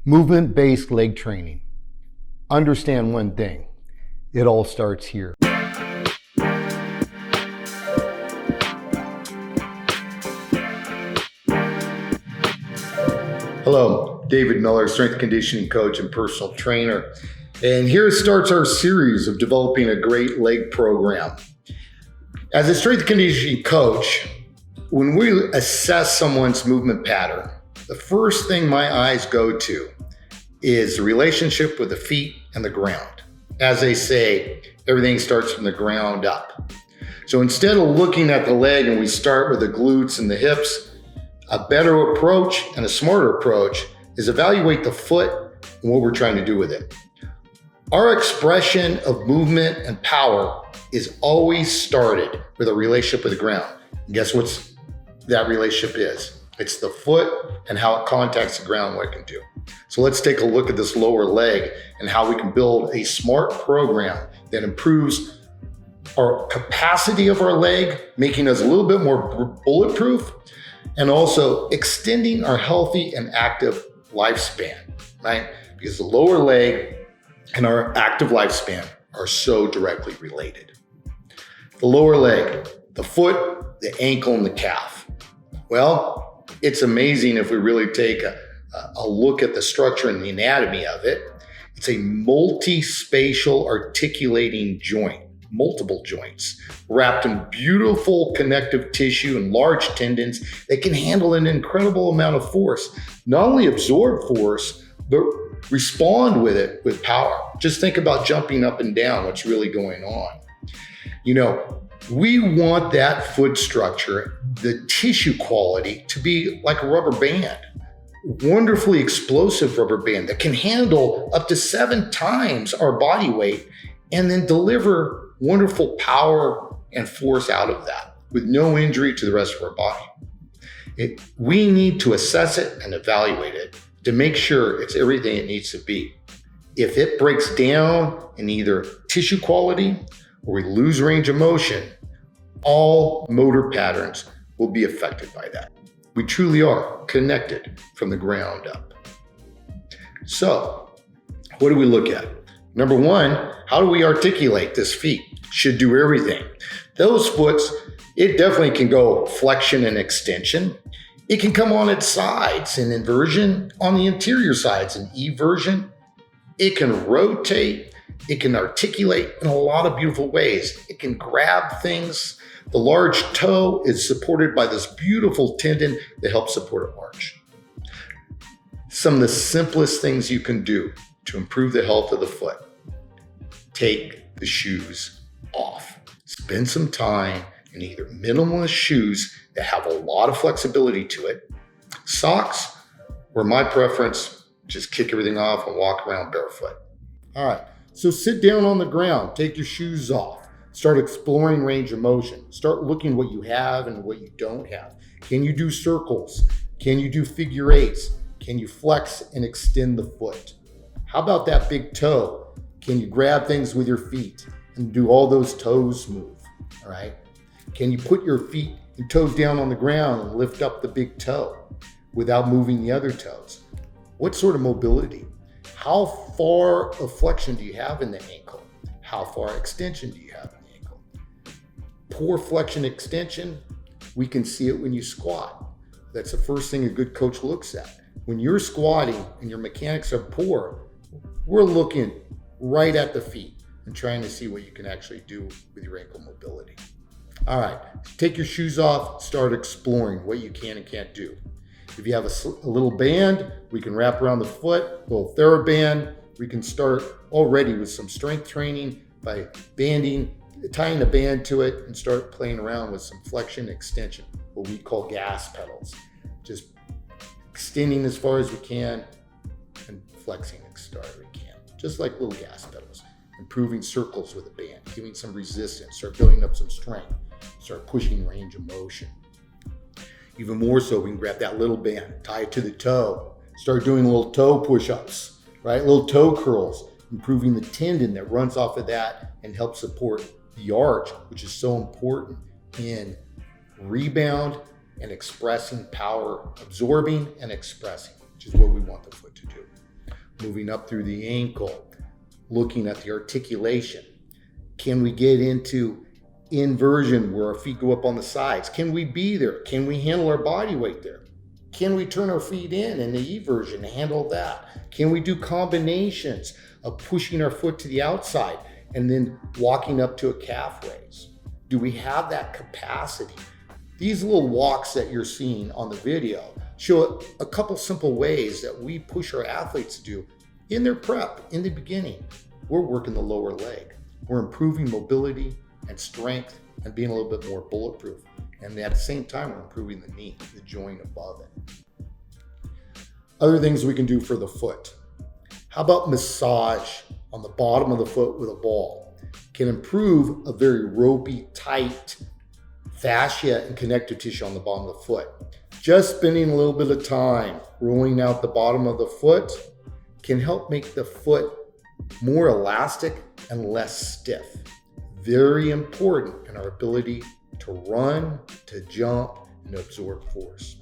Movement-based leg training. Understand one thing, it all starts here. Hello, David Miller, strength and conditioning coach and personal trainer. And here starts our series of developing a great leg program. As a strength and conditioning coach, when we assess someone's movement pattern, the first thing my eyes go to is the relationship with the feet and the ground. As they say, everything starts from the ground up. So instead of looking at the leg and we start with the glutes and the hips, a better approach and a smarter approach is evaluate the foot and what we're trying to do with it. Our expression of movement and power is always started with a relationship with the ground. And guess what that relationship is? It's the foot and how it contacts the ground, what it can do. So let's take a look at this lower leg and how we can build a smart program that improves our capacity of our leg, making us a little bit more bulletproof, and also extending our healthy and active lifespan, right? Because the lower leg and our active lifespan are so directly related. The lower leg, the foot, the ankle, and the calf. Well, it's amazing if we really take a look at the structure and the anatomy of it. It's a multi-spatial articulating joint, multiple joints, wrapped in beautiful connective tissue and large tendons that can handle an incredible amount of force. Not only absorb force, but respond with it with power. Just think about jumping up and down, what's really going on. We want that foot structure, the tissue quality, to be like a rubber band. Wonderfully explosive rubber band that can handle up to 7 times our body weight and then deliver wonderful power and force out of that with no injury to the rest of our body. We need to assess it and evaluate it to make sure it's everything it needs to be. If it breaks down in either tissue quality or we lose range of motion, all motor patterns will be affected by that. We truly are connected from the ground up. So, what do we look at? Number one, how do we articulate this feet? Should do everything. Those foots, it definitely can go flexion and extension. It can come on its sides in inversion, on the interior sides in eversion. It can rotate. It can articulate in a lot of beautiful ways. It can grab things. The large toe is supported by this beautiful tendon that helps support an arch. Some of the simplest things you can do to improve the health of the foot: take the shoes off. Spend some time in either minimalist shoes that have a lot of flexibility to it. Socks, or my preference, just kick everything off and walk around barefoot. All right, so sit down on the ground, take your shoes off. Start exploring range of motion. Start looking what you have and what you don't have. Can you do circles? Can you do figure eights? Can you flex and extend the foot? How about that big toe? Can you grab things with your feet and do all those toes move? All right. Can you put your feet and toes down on the ground and lift up the big toe without moving the other toes? What sort of mobility? How far of flexion do you have in the ankle? How far extension do you have in the ankle? Poor flexion extension, we can see it when you squat. That's the first thing a good coach looks at. When you're squatting and your mechanics are poor, we're looking right at the feet and trying to see what you can actually do with your ankle mobility. All right, take your shoes off, start exploring what you can and can't do. If you have a little band, we can wrap around the foot, a little TheraBand. We can start already with some strength training by tying a band to it and start playing around with some flexion extension, what we call gas pedals. Just extending as far as we can and flexing as far as we can. Just like little gas pedals. Improving circles with a band, giving some resistance, start building up some strength, start pushing range of motion. Even more so, we can grab that little band, tie it to the toe, start doing little toe push-ups, right? Little toe curls, improving the tendon that runs off of that and helps support the arch, which is so important in rebound and expressing power, absorbing and expressing, which is what we want the foot to do. moving up through the ankle, looking at the articulation. Can we get into inversion where our feet go up on the sides? Can we be there? Can we handle our body weight there? Can we turn our feet in the eversion to handle that? Can we do combinations of pushing our foot to the outside and then walking up to a calf raise? Do we have that capacity? These little walks that you're seeing on the video show a couple simple ways that we push our athletes to do in their prep, in the beginning. We're working the lower leg. We're improving mobility and strength and being a little bit more bulletproof. And at the same time, we're improving the knee, the joint above it. Other things we can do for the foot. How about massage on the bottom of the foot with a ball? Can improve a very ropey, tight fascia and connective tissue on the bottom of the foot. Just spending a little bit of time rolling out the bottom of the foot can help make the foot more elastic and less stiff. Very important in our ability to run, to jump, and absorb force.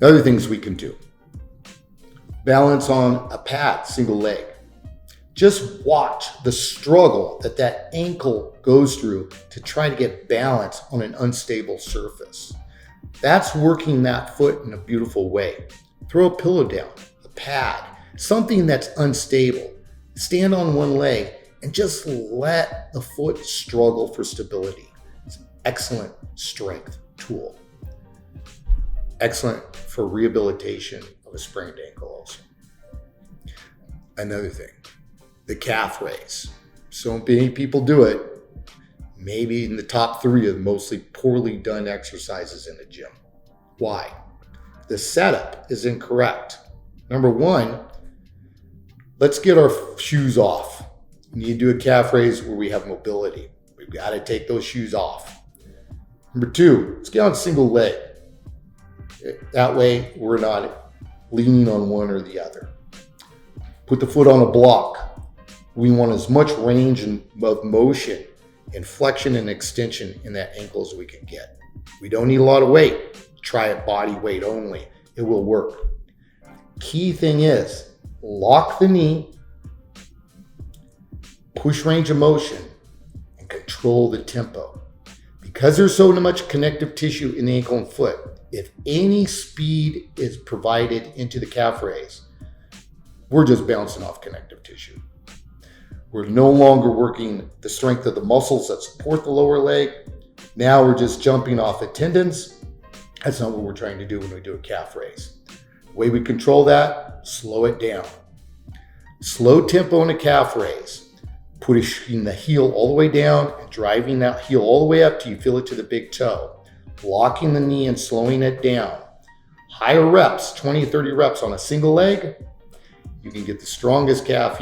Other things we can do. Balance on a pad, single leg. Just watch the struggle that ankle goes through to try to get balance on an unstable surface. That's working that foot in a beautiful way. Throw a pillow down, a pad, something that's unstable. Stand on one leg and just let the foot struggle for stability. It's an excellent strength tool. Excellent for rehabilitation of a sprained ankle also. Another thing, the calf raise. So many people do it. Maybe in the top 3 of mostly poorly done exercises in the gym. Why? The setup is incorrect. Number 1, let's get our shoes off. We need to do a calf raise where we have mobility. We've got to take those shoes off. Number 2, let's get on single leg. That way we're not leaning on one or the other. Put the foot on a block. We want as much range of motion and flexion and extension in that ankle as we can get. We don't need a lot of weight. Try it body weight only. It will work. Key thing is lock the knee, push range of motion, and control the tempo. Because there's so much connective tissue in the ankle and foot, if any speed is provided into the calf raise, we're just bouncing off connective tissue. We're no longer working the strength of the muscles that support the lower leg. Now we're just jumping off the tendons. That's not what we're trying to do when we do a calf raise. The way we control that, slow it down. Slow tempo in a calf raise. Pushing the heel all the way down and driving that heel all the way up till you feel it to the big toe. Locking the knee and slowing it down. Higher reps, 20, 30 reps on a single leg. You can get the strongest calf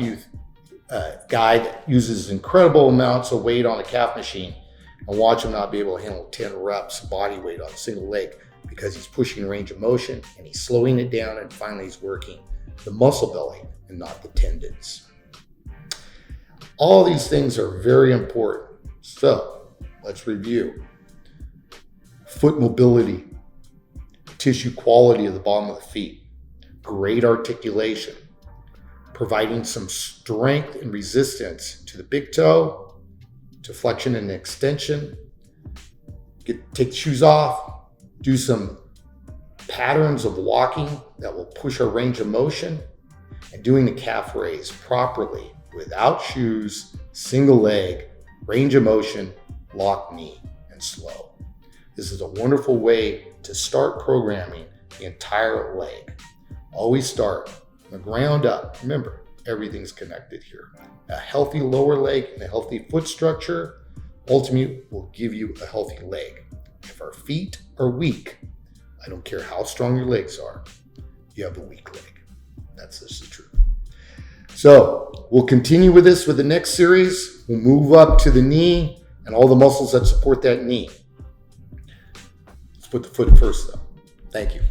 guy that uses incredible amounts of weight on a calf machine and watch him not be able to handle 10 reps body weight on a single leg because he's pushing range of motion and he's slowing it down and finally he's working the muscle belly and not the tendons. All these things are very important. So let's review. Foot mobility, tissue quality of the bottom of the feet, great articulation, providing some strength and resistance to the big toe, to flexion and extension. Take the shoes off, do some patterns of walking that will push our range of motion, and doing the calf raise properly without shoes, single leg, range of motion, lock knee, and slow. This is a wonderful way to start programming the entire leg. Always start from the ground up. Remember, everything's connected here. A healthy lower leg and a healthy foot structure ultimately will give you a healthy leg. If our feet are weak, I don't care how strong your legs are, you have a weak leg. That's just the truth. So we'll continue with this with the next series. We'll move up to the knee and all the muscles that support that knee. Let's put the foot first though. Thank you.